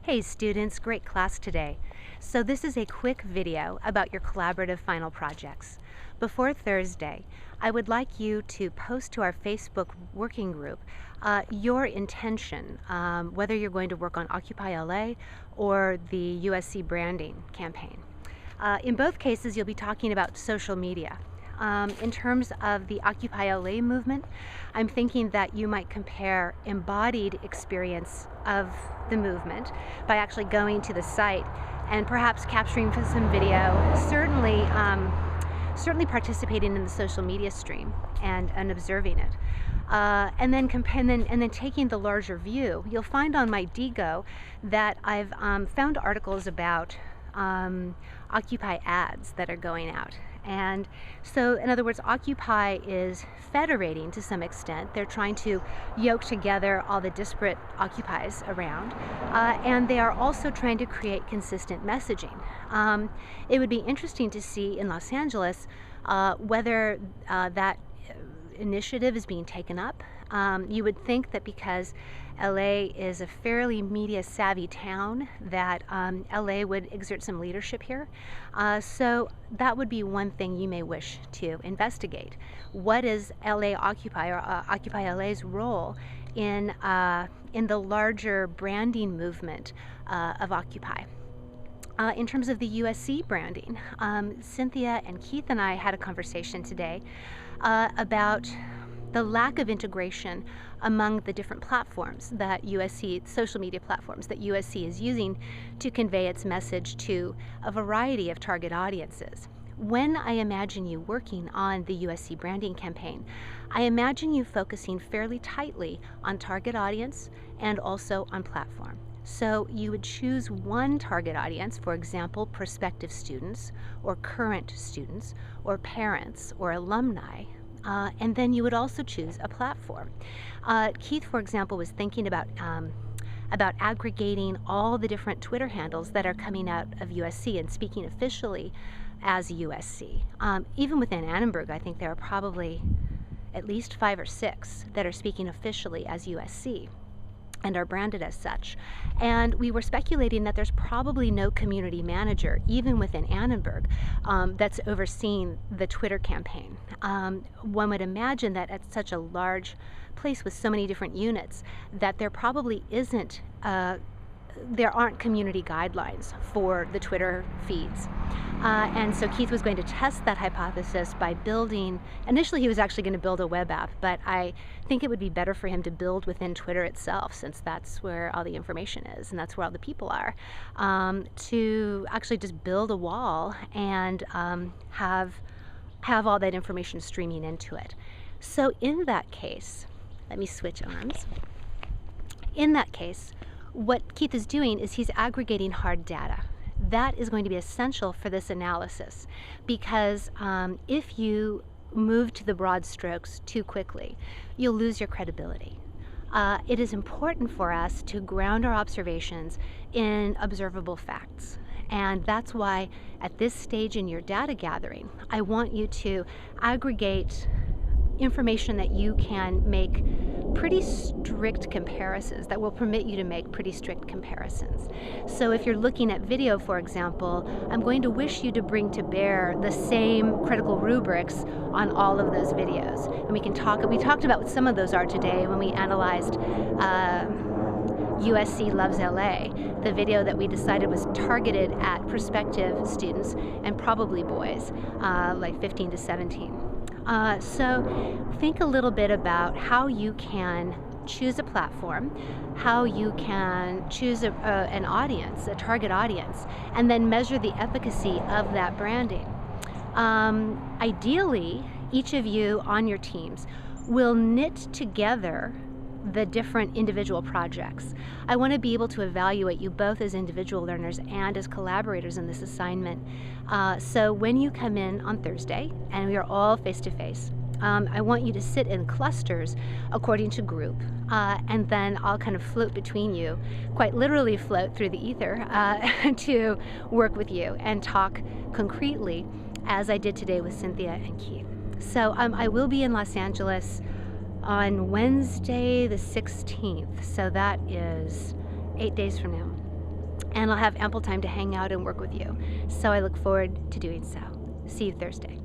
Hey students, great class today. So this is a quick video about your collaborative final projects. Before Thursday, I would like you to post to our Facebook working group your intention, whether you're going to work on OccupyLA or the USC branding campaign. In both cases, you'll be talking about social media. In terms of the OccupyLA movement, I'm thinking that you might compare embodied experience of the movement by actually going to the site and perhaps capturing some video, certainly participating in the social media stream and observing it. And then taking the larger view. You'll find on my Digo that I've found articles about Occupy ads that are going out. And so, in other words, Occupy is federating to some extent. They're trying to yoke together all the disparate Occupies around, and they are also trying to create consistent messaging. It would be interesting to see in Los Angeles whether that initiative is being taken up. You would think that because LA is a fairly media savvy town that LA would exert some leadership here. So that would be one thing you may wish to investigate. What is LA Occupy or Occupy LA's role in the larger branding movement of Occupy? In terms of the USC branding, Cynthia and Keith and I had a conversation today about the lack of integration among the different platforms that USC, social media platforms that USC is using to convey its message to a variety of target audiences. When I imagine you working on the USC branding campaign, I imagine you focusing fairly tightly on target audience and also on platform. So you would choose one target audience, for example, prospective students or current students or parents or alumni, and then you would also choose a platform. Keith, for example, was thinking about aggregating all the different Twitter handles that are coming out of USC and speaking officially as USC. Even within Annenberg, I think there are probably at least 5 or 6 that are speaking officially as USC and are branded as such. And we were speculating that there's probably no community manager, even within Annenberg, that's overseeing the Twitter campaign. One would imagine that at such a large place with so many different units, that there probably isn't, there aren't community guidelines for the Twitter feeds. And so Keith was going to test that hypothesis by building, initially he was actually going to build a web app, but I think it would be better for him to build within Twitter itself, since that's where all the information is and that's where all the people are, to actually just build a wall and have all that information streaming into it. So in that case, let me switch arms. In that case, what Keith is doing is he's aggregating hard data. That is going to be essential for this analysis, because if you move to the broad strokes too quickly, you'll lose your credibility. It is important for us to ground our observations in observable facts. And that's why at this stage in your data gathering, I want you to aggregate information that you can make pretty strict comparisons, that will permit you to make pretty strict comparisons. So if you're looking at video, for example, I'm going to wish you to bring to bear the same critical rubrics on all of those videos. And we talked about what some of those are today when we analyzed USC Loves LA, the video that we decided was targeted at prospective students and probably boys, like 15 to 17. So think a little bit about how you can choose a platform, how you can choose an audience, a target audience, and then measure the efficacy of that branding. Ideally, each of you on your teams will knit together the different individual projects. I want to be able to evaluate you both as individual learners and as collaborators in this assignment. So when you come in on Thursday, and we are all face-to-face, I want you to sit in clusters according to group, and then I'll kind of float between you, quite literally float through the ether, to work with you and talk concretely, as I did today with Cynthia and Keith. So I will be in Los Angeles on Wednesday the 16th, so that is 8 days from now. and I'll have ample time to hang out and work with you. So I look forward to doing so. See you Thursday.